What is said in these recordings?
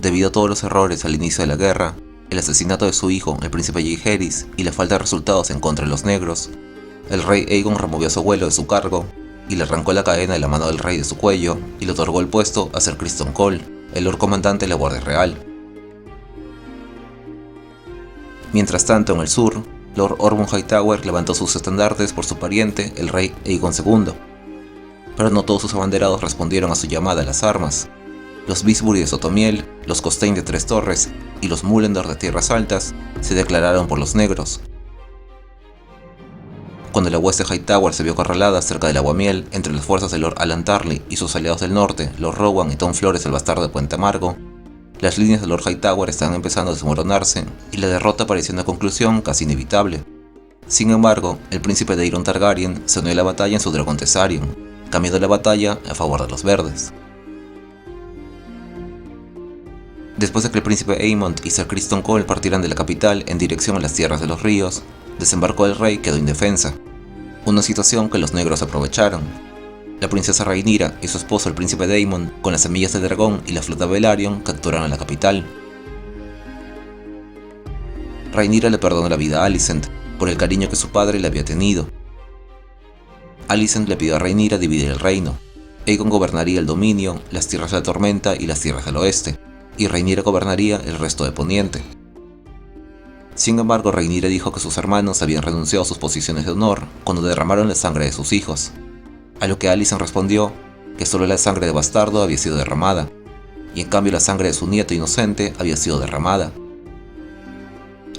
debido a todos los errores al inicio de la guerra, el asesinato de su hijo, el príncipe Jaehaerys, y la falta de resultados en contra de los negros, el rey Aegon removió a su abuelo de su cargo y le arrancó la cadena de la mano del rey de su cuello y le otorgó el puesto a Ser Criston Cole, el Lord Comandante de la Guardia Real. Mientras tanto, en el sur, Lord Ormond Hightower levantó sus estandartes por su pariente, el rey Aegon II. Pero no todos sus abanderados respondieron a su llamada a las armas. Los Visbury de Sotomiel, los Costain de Tres Torres y los Mullendor de Tierras Altas se declararon por los negros. Cuando la hueste Hightower se vio acorralada cerca del Aguamiel entre las fuerzas de Lord Alan Tarly y sus aliados del norte, Lord Rowan y Tom Flores el bastardo de Puente Amargo, las líneas de Lord Hightower estaban empezando a desmoronarse y la derrota parecía una conclusión casi inevitable. Sin embargo, el príncipe de Aeron Targaryen se unió a la batalla en su dragón Tessarion, cambiando la batalla a favor de los verdes. Después de que el príncipe Aemond y Ser Criston Cole partieran de la capital en dirección a las tierras de los ríos, desembarcó el rey quedó indefensa, una situación que los negros aprovecharon. La princesa Rhaenyra y su esposo el príncipe Daemon, con las semillas de dragón y la flota Velaryon, capturaron la capital. Rhaenyra le perdonó la vida a Alicent por el cariño que su padre le había tenido. Alicent le pidió a Rhaenyra dividir el reino. Aegon gobernaría el dominio, las tierras de la tormenta y las tierras del oeste, y Rhaenyra gobernaría el resto de Poniente. Sin embargo, Rhaenyra dijo que sus hermanos habían renunciado a sus posiciones de honor cuando derramaron la sangre de sus hijos, a lo que Alicent respondió que solo la sangre de bastardo había sido derramada, y en cambio la sangre de su nieto inocente había sido derramada.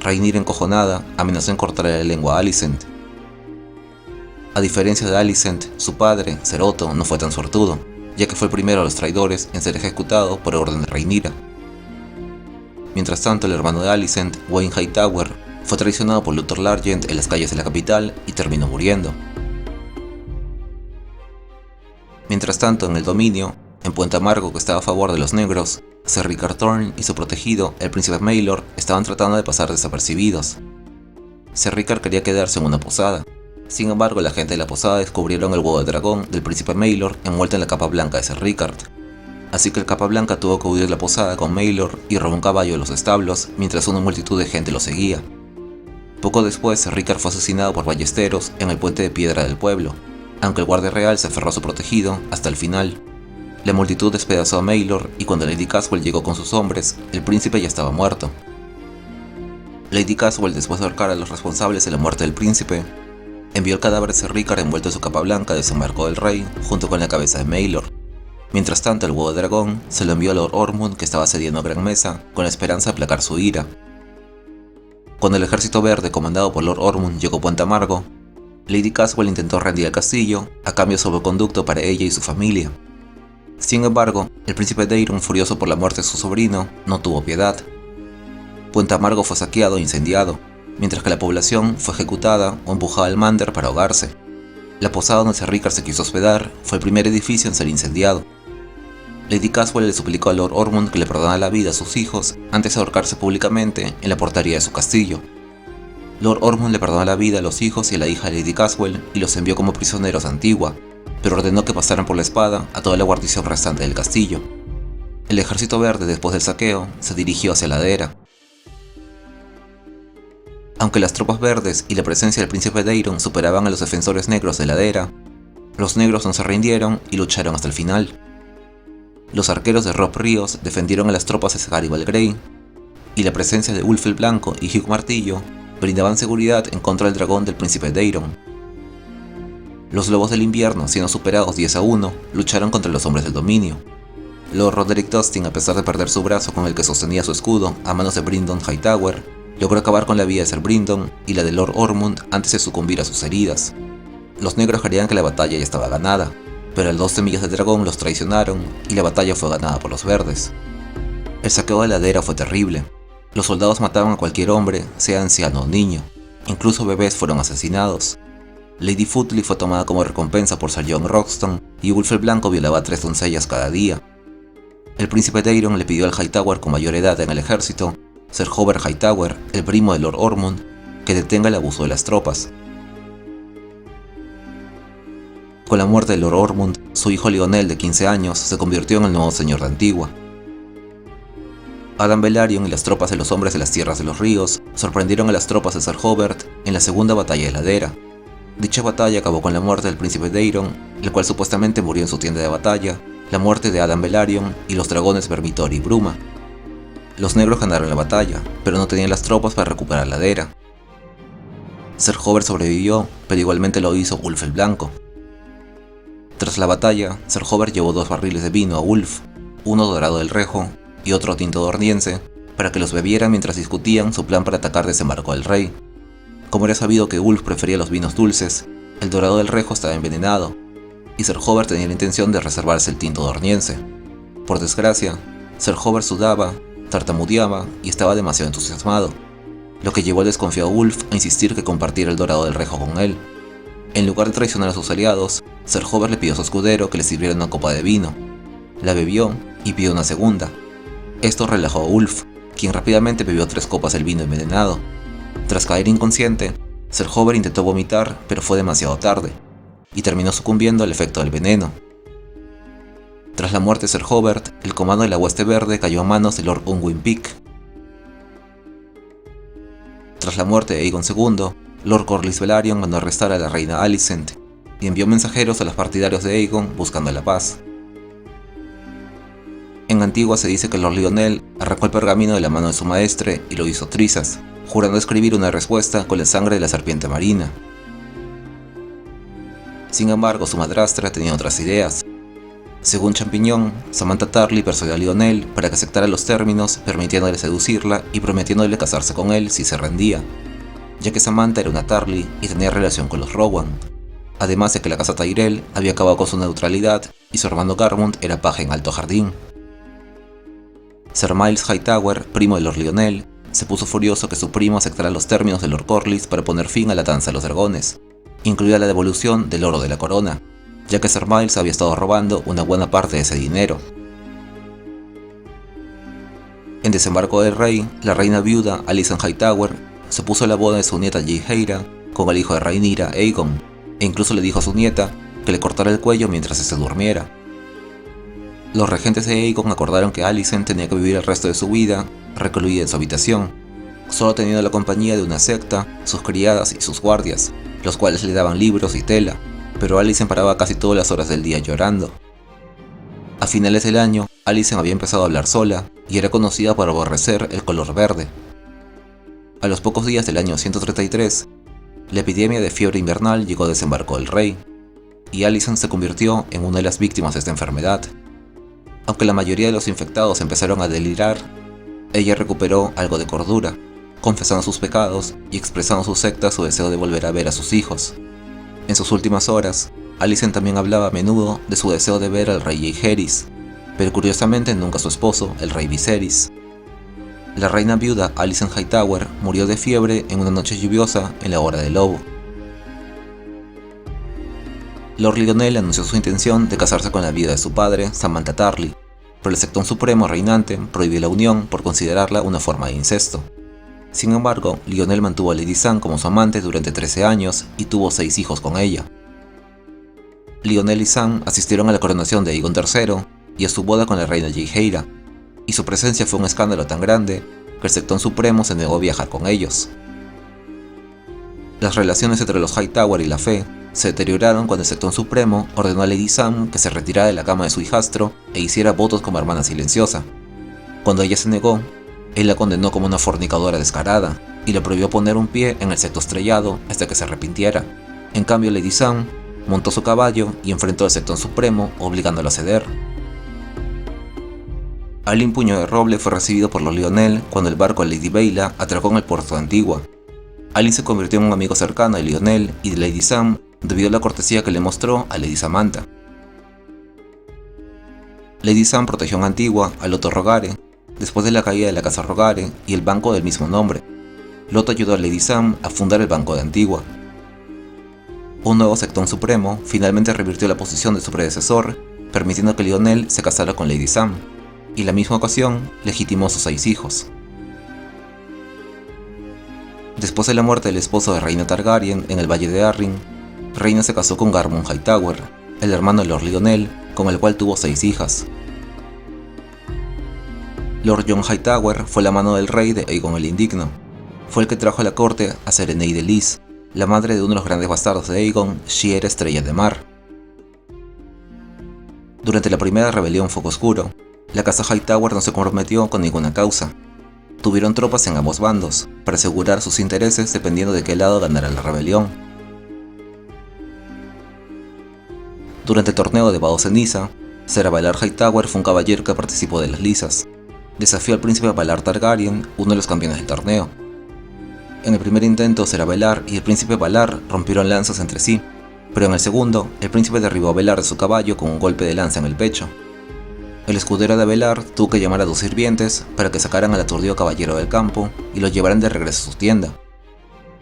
Rhaenyra, encojonada, amenazó en cortarle la lengua a Alicent. A diferencia de Alicent, su padre, Ser Otto, no fue tan suertudo, ya que fue el primero de los traidores en ser ejecutado por orden de Rhaenyra. Mientras tanto, el hermano de Alicent, Wayne Hightower, fue traicionado por Luthor Largent en las calles de la capital y terminó muriendo. Mientras tanto, en el dominio, en Puente Amargo, que estaba a favor de los negros, Ser Rickard Thorne y su protegido, el príncipe Maelor, estaban tratando de pasar desapercibidos. Ser Rickard quería quedarse en una posada. Sin embargo, la gente de la posada descubrieron el huevo de dragón del príncipe Maelor envuelto en la capa blanca de Ser Rickard. Así que el capa blanca tuvo que huir de la posada con Maelor y robó un caballo de los establos mientras una multitud de gente lo seguía. Poco después, Ser Rickard fue asesinado por ballesteros en el puente de piedra del pueblo, aunque el guardia real se aferró a su protegido hasta el final. La multitud despedazó a Maelor y cuando Lady Caswell llegó con sus hombres, el príncipe ya estaba muerto. Lady Caswell, después de ahorcar a los responsables de la muerte del príncipe, envió el cadáver de Ser Rickard envuelto en su capa blanca a desembarco del rey junto con la cabeza de Maelor. Mientras tanto, el huevo de dragón se lo envió a Lord Ormond, que estaba asediando a Gran Mesa con la esperanza de aplacar su ira. Cuando el ejército verde comandado por Lord Ormond llegó a Puente Amargo, Lady Caswell intentó rendir el castillo a cambio de salvoconducto para ella y su familia. Sin embargo, el príncipe Daeron, furioso por la muerte de su sobrino, no tuvo piedad. Puente Amargo fue saqueado e incendiado, mientras que la población fue ejecutada o empujada al Mander para ahogarse. La posada donde Ser Rickard se quiso hospedar fue el primer edificio en ser incendiado. Lady Caswell le suplicó a Lord Ormond que le perdonara la vida a sus hijos antes de ahorcarse públicamente en la portería de su castillo. Lord Ormond le perdonó la vida a los hijos y a la hija de Lady Caswell y los envió como prisioneros a Antigua, pero ordenó que pasaran por la espada a toda la guarnición restante del castillo. El ejército verde, después del saqueo, se dirigió hacia la ladera. Aunque las tropas verdes y la presencia del príncipe Daeron superaban a los defensores negros de la ladera, los negros no se rindieron y lucharon hasta el final. Los arqueros de Robb Ríos defendieron a las tropas de Scaribal Grey, y la presencia de Ulf el Blanco y Hugh Martillo brindaban seguridad en contra del dragón del príncipe Daeron. Los lobos del invierno, siendo superados 10-1, lucharon contra los hombres del dominio. Lord Roderick Dustin, a pesar de perder su brazo con el que sostenía su escudo a manos de Bryndon Hightower, logró acabar con la vida de Ser Bryndon y la de Lord Ormond antes de sucumbir a sus heridas. Los negros creían que la batalla ya estaba ganada, pero las 2 semillas de dragón los traicionaron y la batalla fue ganada por los verdes. El saqueo de la ladera fue terrible. Los soldados mataban a cualquier hombre, sea anciano o niño. Incluso bebés fueron asesinados. Lady Footly fue tomada como recompensa por Ser Jon Roxton y Ulf el Blanco violaba a 3 doncellas cada día. El príncipe Daeron le pidió al Hightower con mayor edad en el ejército, Ser Hobert Hightower, el primo de Lord Ormond, que detenga el abuso de las tropas. Con la muerte de Lord Ormond, su hijo Lionel de 15 años se convirtió en el nuevo señor de Antigua. Adam Velaryon y las tropas de los Hombres de las Tierras de los Ríos sorprendieron a las tropas de Ser Hobart en la segunda batalla heladera. Dicha batalla acabó con la muerte del príncipe Daeron, el cual supuestamente murió en su tienda de batalla, la muerte de Adam Velaryon y los dragones Vermitor y Bruma. Los negros ganaron la batalla, pero no tenían las tropas para recuperar la Ladera. Ser Hobart sobrevivió, pero igualmente lo hizo Ulf el Blanco. Tras la batalla, Ser Hobart llevó 2 barriles de vino a Ulf, uno dorado del Rejo y otro tinto dorniense, para que los bebiera mientras discutían su plan para atacar Desembarco del Rey. Como era sabido que Ulf prefería los vinos dulces, el dorado del Rejo estaba envenenado, y Ser Hobart tenía la intención de reservarse el tinto dorniense. Por desgracia, Ser Hobart sudaba, tartamudeaba y estaba demasiado entusiasmado, lo que llevó al desconfiado Ulf a insistir que compartiera el dorado del Rejo con él. En lugar de traicionar a sus aliados, Ser Hobart le pidió a su escudero que le sirviera una copa de vino. La bebió y pidió una segunda. Esto relajó a Ulf, quien rápidamente bebió 3 copas del vino envenenado. Tras caer inconsciente, Ser Hobart intentó vomitar, pero fue demasiado tarde, y terminó sucumbiendo al efecto del veneno. Tras la muerte de Ser Hobart, el comando de la Hueste Verde cayó a manos de Lord Unwin Peake. Tras la muerte de Aegon II, Lord Corlys Velaryon mandó arrestar a la reina Alicent, y envió mensajeros a los partidarios de Aegon buscando la paz. En Antigua se dice que Lord Lyonel arrancó el pergamino de la mano de su maestre y lo hizo trizas, jurando escribir una respuesta con la sangre de la serpiente marina. Sin embargo, su madrastra tenía otras ideas. Según Champiñón, Samantha Tarly persuadió a Lyonel para que aceptara los términos, permitiéndole seducirla y prometiéndole casarse con él si se rendía, ya que Samantha era una Tarly y tenía relación con los Rowan, además de que la casa Tyrell había acabado con su neutralidad y su hermano Garmund era paje en Alto Jardín. Ser Myles Hightower, primo de Lord Lyonel, se puso furioso que su primo aceptara los términos de Lord Corlys para poner fin a la danza de los dragones, incluida la devolución del oro de la corona, ya que Ser Myles había estado robando una buena parte de ese dinero. En Desembarco del Rey, la reina viuda Alicent Hightower se opuso a la boda de su nieta Jaehaera con el hijo de Rhaenyra, Aegon, e incluso le dijo a su nieta que le cortara el cuello mientras se durmiera. Los regentes de Aegon acordaron que Alicent tenía que vivir el resto de su vida recluida en su habitación, solo teniendo la compañía de una secta, sus criadas y sus guardias, los cuales le daban libros y tela, pero Alicent paraba casi todas las horas del día llorando. A finales del año, Alicent había empezado a hablar sola y era conocida por aborrecer el color verde. A los pocos días del año 133, la epidemia de fiebre invernal llegó a Desembarco del Rey, y Alicent se convirtió en una de las víctimas de esta enfermedad. Aunque la mayoría de los infectados empezaron a delirar, ella recuperó algo de cordura, confesando sus pecados y expresando su secta su deseo de volver a ver a sus hijos. En sus últimas horas, Alicent también hablaba a menudo de su deseo de ver al rey Jaehaerys, pero curiosamente nunca a su esposo, el rey Viserys. La reina viuda Alicent Hightower murió de fiebre en una noche lluviosa en la Hora del Lobo. Lord Lyonel anunció su intención de casarse con la viuda de su padre, Samantha Tarly, pero el Sectón Supremo reinante prohibió la unión por considerarla una forma de incesto. Sin embargo, Lyonel mantuvo a Lady Sam como su amante durante 13 años y tuvo 6 hijos con ella. Lyonel y Sam asistieron a la coronación de Aegon III y a su boda con la reina Jaehaera, y su presencia fue un escándalo tan grande que el Sectón Supremo se negó a viajar con ellos. Las relaciones entre los Hightower y la Fe se deterioraron cuando el Sectón Supremo ordenó a Lady Sam que se retirara de la cama de su hijastro e hiciera votos como hermana silenciosa. Cuando ella se negó, él la condenó como una fornicadora descarada y le prohibió poner un pie en el Septo Estrellado hasta que se arrepintiera. En cambio, Lady Sam montó su caballo y enfrentó al Sectón Supremo, obligándolo a ceder. Alyn Puño de Roble fue recibido por los Lyonel cuando el barco de Lady Baela atracó en el puerto de Antigua. Alyn se convirtió en un amigo cercano de Lyonel y de Lady Sam debido a la cortesía que le mostró a Lady Samantha. Lady Sam protegió en Antigua a Loto Rogare después de la caída de la casa Rogare y el banco del mismo nombre. Loto ayudó a Lady Sam a fundar el Banco de Antigua. Un nuevo Sectón Supremo finalmente revirtió la posición de su predecesor, permitiendo que Lyonel se casara con Lady Sam, y en la misma ocasión legitimó a sus 6 hijos. Después de la muerte del esposo de Rhaena Targaryen en el Valle de Arryn, Rhaena se casó con Garmund Hightower, el hermano de Lord Lyonel, con el cual tuvo 6 hijas. Lord Jon Hightower fue la mano del rey de Aegon el Indigno. Fue el que trajo a la corte a Sereneide Lys, la madre de uno de los grandes bastardos de Aegon, Shiera Estrella de Mar. Durante la primera rebelión Fuego Oscuro, la casa Hightower no se comprometió con ninguna causa. Tuvieron tropas en ambos bandos, para asegurar sus intereses dependiendo de qué lado ganara la rebelión. Durante el torneo de Vado Ceniza, Ser Valar Hightower fue un caballero que participó de las lisas. Desafió al príncipe Valar Targaryen, uno de los campeones del torneo. En el primer intento, Ser Valar y el príncipe Valar rompieron lanzas entre sí, pero en el segundo, el príncipe derribó a Valar de su caballo con un golpe de lanza en el pecho. El escudero de Valar tuvo que llamar a dos sirvientes para que sacaran al aturdido caballero del campo y lo llevaran de regreso a su tienda.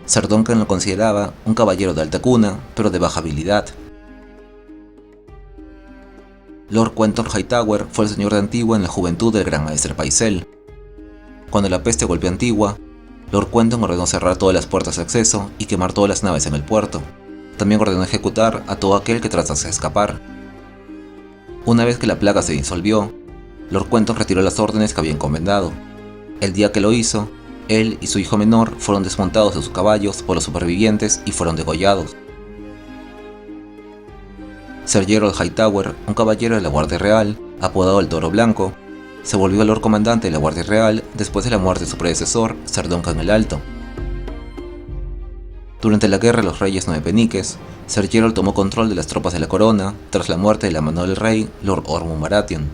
Ser Duncan lo consideraba un caballero de alta cuna, pero de baja habilidad. Lord Quentyn Hightower fue el señor de Antigua en la juventud del gran maestre Pycelle. Cuando la peste golpeó Antigua, Lord Quentyn ordenó cerrar todas las puertas de acceso y quemar todas las naves en el puerto. También ordenó ejecutar a todo aquel que tratase de escapar. Una vez que la plaga se disolvió, Lord Quentyn retiró las órdenes que había encomendado. El día que lo hizo, él y su hijo menor fueron desmontados de sus caballos por los supervivientes y fueron degollados. Ser Gerold Hightower, un caballero de la Guardia Real, apodado el Toro Blanco, se volvió Lord Comandante de la Guardia Real después de la muerte de su predecesor, Ser Duncan el Alto. Durante la Guerra de los Reyes Nueve Peniques, Ser Gerold tomó control de las tropas de la corona tras la muerte de la mano del rey, Lord Ormond Baratheon.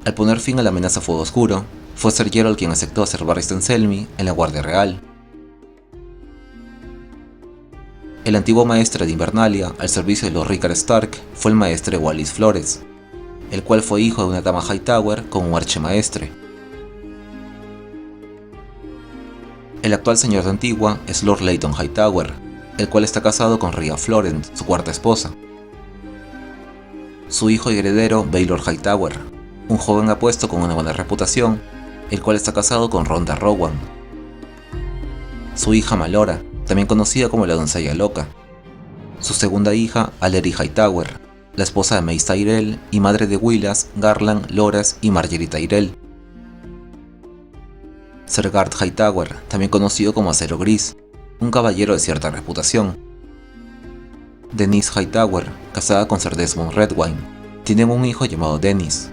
Al poner fin a la amenaza Fuego Oscuro, fue Ser Gerold quien aceptó a Ser Barristan Selmy en la Guardia Real. El antiguo maestre de Invernalia, al servicio de Lord Rickard Stark, fue el maestre Wallis Flores, el cual fue hijo de una dama Hightower con un archimaestre. El actual señor de Antigua es Lord Layton Hightower, el cual está casado con Rhea Florent, su cuarta esposa. Su hijo y heredero, Baelor Hightower, un joven apuesto con una buena reputación, el cual está casado con Ronda Rowan. Su hija Malora, también conocida como la doncella loca. Su segunda hija, Aleri Hightower, la esposa de Mace Tyrell y madre de Willas, Garland, Loras y Margaery Tyrell. Ser Gard Hightower, también conocido como Acero Gris, un caballero de cierta reputación. Denise Hightower, casada con Ser Desmond Redwyne, tienen un hijo llamado Dennis.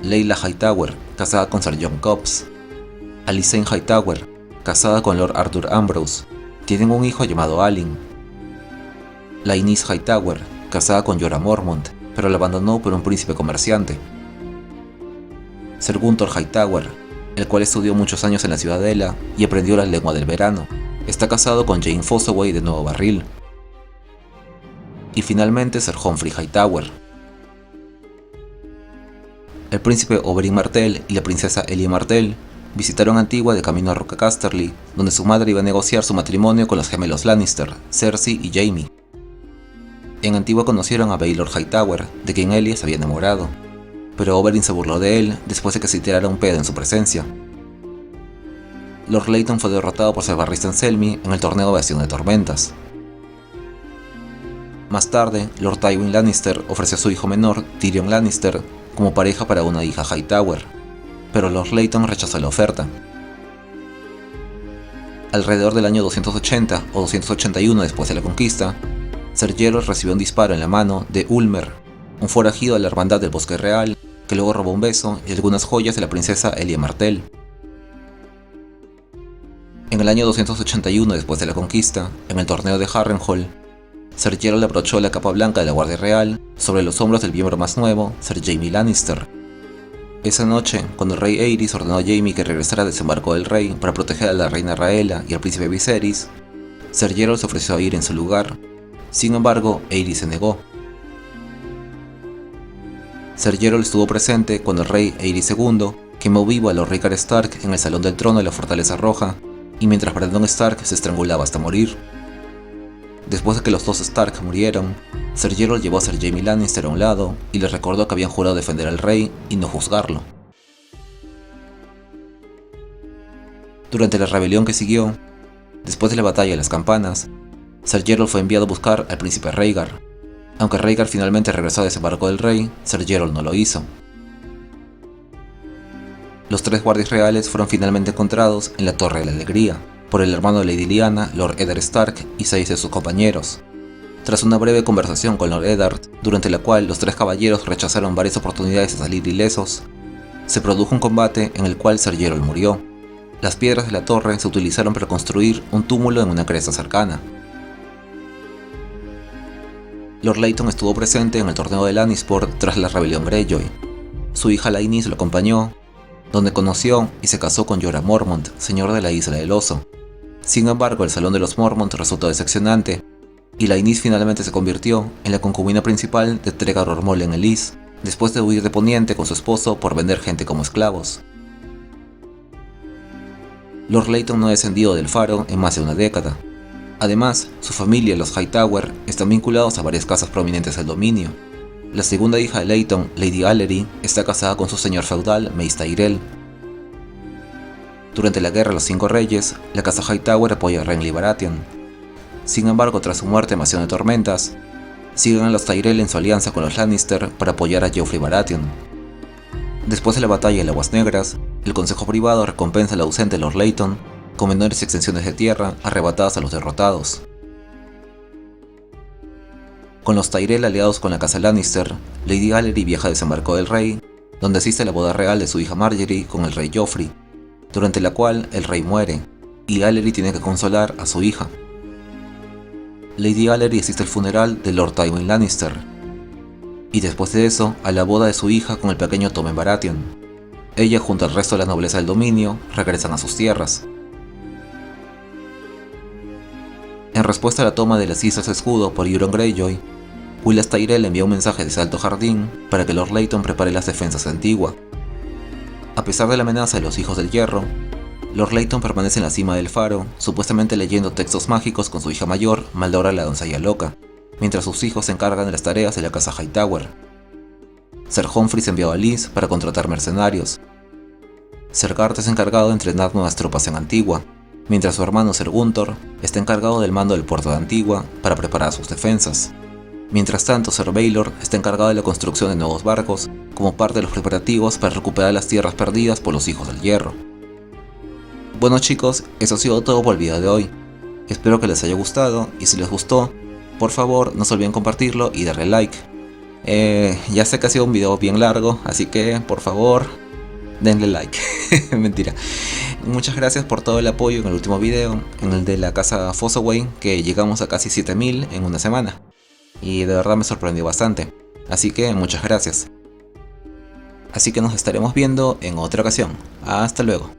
Layla Hightower, casada con Ser Jon Cobbs. Alicent Hightower, casada con Lord Arthur Ambrose, tienen un hijo llamado Alyn. Lynese Hightower, casada con Jorah Mormont, pero la abandonó por un príncipe comerciante. Ser Gunthor Hightower, el cual estudió muchos años en la Ciudadela y aprendió la lengua del verano, está casado con Jane Fossoway de Nuevo Barril. Y finalmente Ser Humphrey Hightower. El príncipe Oberyn Martell y la princesa Elia Martell visitaron Antigua de camino a Roca Casterly, donde su madre iba a negociar su matrimonio con los gemelos Lannister, Cersei y Jaime. En Antigua conocieron a Baelor Hightower, de quien Elia se había enamorado, pero Oberyn se burló de él después de que se tirara un pedo en su presencia. Lord Layton fue derrotado por Ser Barristan Selmy en el torneo de Acción de Tormentas. Más tarde, Lord Tywin Lannister ofreció a su hijo menor, Tyrion Lannister, como pareja para una hija Hightower, pero Lord Layton rechazó la oferta. Alrededor del año 280 o 281 después de la conquista, Ser Gerold recibió un disparo en la mano de Ulmer, un forajido de la Hermandad del Bosque Real, que luego robó un beso y algunas joyas de la princesa Elia Martell. En el año 281 después de la conquista, en el torneo de Harrenhal, Ser Gerold abrochó la capa blanca de la Guardia Real sobre los hombros del miembro más nuevo, Ser Jaime Lannister. Esa noche, cuando el rey Aerys ordenó a Jaime que regresara al desembarco del rey para proteger a la reina Rhaella y al príncipe Viserys, Ser Gerold se ofreció a ir en su lugar. Sin embargo, Aerys se negó. Ser Gerold estuvo presente cuando el rey Aerys II quemó vivo a Lord Rickard Stark en el Salón del Trono de la Fortaleza Roja, y mientras Brandon Stark se estrangulaba hasta morir. Después de que los dos Stark murieron, Ser Gerold llevó a Ser Jaime Lannister a un lado y le recordó que habían jurado defender al rey y no juzgarlo. Durante la rebelión que siguió, después de la batalla de las campanas, Ser Gerold fue enviado a buscar al príncipe Rhaegar. Aunque Rhaegar finalmente regresó a desembarco del rey, Ser Gerold no lo hizo. Los 3 guardias reales fueron finalmente encontrados en la Torre de la Alegría, por el hermano de Lady Lyanna, Lord Eddard Stark, y 6 de sus compañeros. Tras una breve conversación con Lord Eddard, durante la cual los 3 caballeros rechazaron varias oportunidades de salir ilesos, se produjo un combate en el cual Ser Gerold murió. Las piedras de la torre se utilizaron para construir un túmulo en una cresta cercana. Lord Leyton estuvo presente en el torneo de Lannisport tras la rebelión Greyjoy. Su hija Lainis lo acompañó, donde conoció y se casó con Jorah Mormont, señor de la Isla del Oso. Sin embargo, el Salón de los Mormont resultó decepcionante, y Lainis finalmente se convirtió en la concubina principal de Tregaror Morlen Elys, después de huir de Poniente con su esposo por vender gente como esclavos. Lord Leyton no ha descendido del faro en más de una década. Además, su familia, los Hightower, están vinculados a varias casas prominentes del dominio. La segunda hija de Leyton, Lady Allery, está casada con su señor feudal, Mace Tyrell. Durante la Guerra de los 5 Reyes, la casa Hightower apoya a Renly Baratheon. Sin embargo, tras su muerte en Mansión de Tormentas, siguen a los Tyrell en su alianza con los Lannister para apoyar a Joffrey Baratheon. Después de la batalla de Aguas Negras, el Consejo Privado recompensa al ausente Lord Leyton con menores extensiones de tierra arrebatadas a los derrotados. Con los Tyrell aliados con la casa Lannister, Lady Allery viaja a desembarco del rey, donde asiste a la boda real de su hija Margaery con el rey Joffrey, durante la cual el rey muere, y Allery tiene que consolar a su hija. Lady Allery asiste al funeral de Lord Tywin Lannister, y después de eso a la boda de su hija con el pequeño Tommen Baratheon. Ella junto al resto de la nobleza del dominio regresan a sus tierras. En respuesta a la toma de las Islas Escudo por Euron Greyjoy, Wylas Tyrell envía un mensaje desde Alto Jardín para que Lord Leyton prepare las defensas de Antigua. A pesar de la amenaza de los Hijos del Hierro, Lord Leyton permanece en la cima del faro, supuestamente leyendo textos mágicos con su hija mayor, Maldora la doncella loca, mientras sus hijos se encargan de las tareas de la casa Hightower. Ser Humphreys envió a Lys para contratar mercenarios. Ser Garth es encargado de entrenar nuevas tropas en Antigua, mientras su hermano Ser Gunthor está encargado del mando del puerto de Antigua para preparar sus defensas. Mientras tanto, Ser Baelor está encargado de la construcción de nuevos barcos, como parte de los preparativos para recuperar las tierras perdidas por los Hijos del Hierro. Bueno chicos, eso ha sido todo por el video de hoy. Espero que les haya gustado, y si les gustó, por favor no se olviden compartirlo y darle like. Ya sé que ha sido un video bien largo, así que por favor denle like. Mentira. Muchas gracias por todo el apoyo en el último video, en el de la casa Fossoway, que llegamos a casi 7000 en una semana. Y de verdad me sorprendió bastante. Así que muchas gracias. Así que nos estaremos viendo en otra ocasión. Hasta luego.